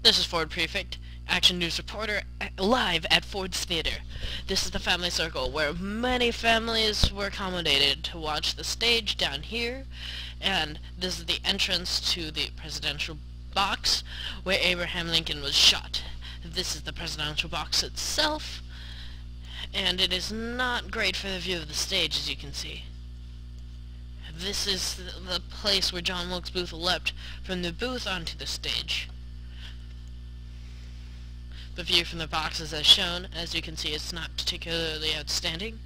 This is Ford Prefect, Action News reporter, live at Ford's Theater. This is the family circle where many families were accommodated to watch the stage down here, and this is the entrance to the presidential box where Abraham Lincoln was shot. This is the presidential box itself, and it is not great for the view of the stage, as you can see. This is the place where John Wilkes Booth leapt from the booth onto the stage. The view from the box is as shown. As you can see, it's not particularly outstanding.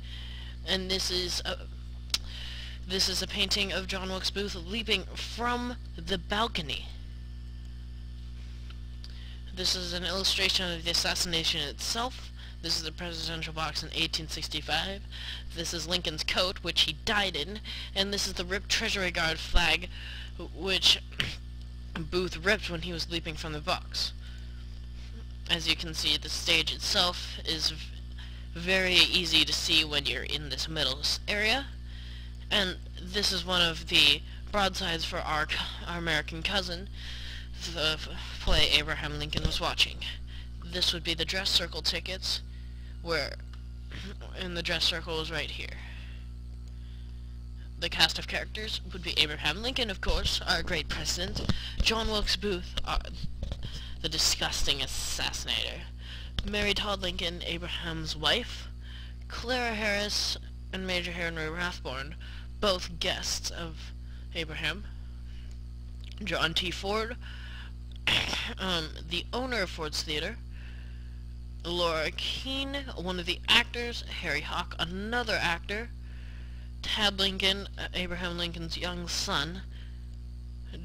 And this is a painting of John Wilkes Booth leaping from the balcony. This is an illustration of the assassination itself. This is the presidential box in 1865. This is Lincoln's coat, which he died in. And this is the ripped Treasury Guard flag, which Booth ripped when he was leaping from the box. As you can see, the stage itself is very easy to see when you're in this middle area. And this is one of the broadsides for our American cousin, the play Abraham Lincoln was watching. This would be the dress circle tickets, and the dress circle is right here. The cast of characters would be Abraham Lincoln, of course, our great president, John Wilkes Booth, the disgusting assassinator, Mary Todd Lincoln, Abraham's wife, Clara Harris, and Major Henry Rathbone, both guests of Abraham, John T. Ford, the owner of Ford's Theater, Laura Keene, one of the actors, Harry Hawk, another actor, Tad Lincoln, Abraham Lincoln's young son,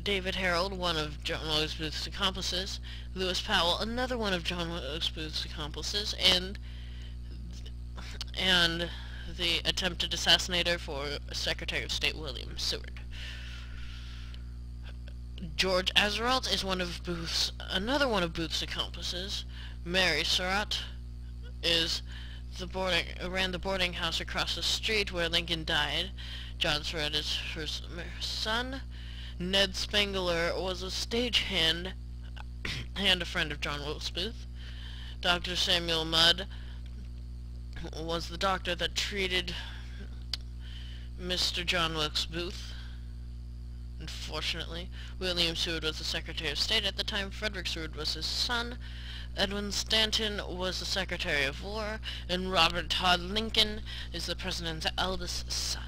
David Harold, one of John Wilkes Booth's accomplices, Lewis Powell, another one of John Wilkes Booth's accomplices, and the attempted assassinator for Secretary of State William Seward. George Azeralt is another one of Booth's accomplices. Mary Surratt ran the boarding house across the street where Lincoln died. John Surratt is her son. Ned Spangler was a stagehand and a friend of John Wilkes Booth. Dr. Samuel Mudd was the doctor that treated Mr. John Wilkes Booth. Unfortunately, William Seward was the Secretary of State at the time. Frederick Seward was his son. Edwin Stanton was the Secretary of War, and Robert Todd Lincoln is the President's eldest son.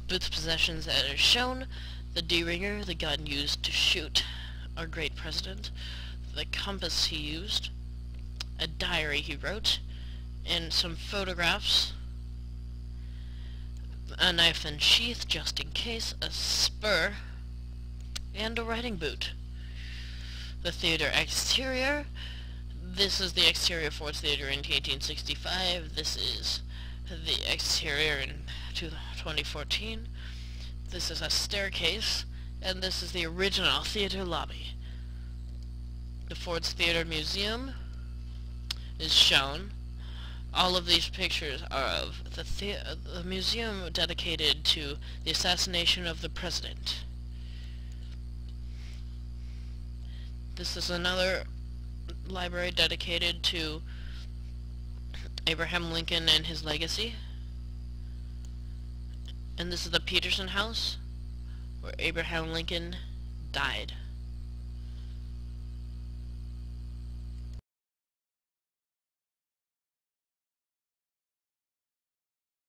Booth's possessions that are shown: the D-ringer, the gun used to shoot our great president, the compass he used, a diary he wrote, and some photographs, a knife and sheath just in case, a spur, and a riding boot. The theater exterior: this is the exterior of Ford's Theater in 1865, this is the exterior in 2014. This is a staircase, and this is the original theater lobby. The Ford's Theater Museum is shown. All of these pictures are of the museum dedicated to the assassination of the president. This is another library dedicated to Abraham Lincoln and his legacy. And this is the Peterson House, where Abraham Lincoln died.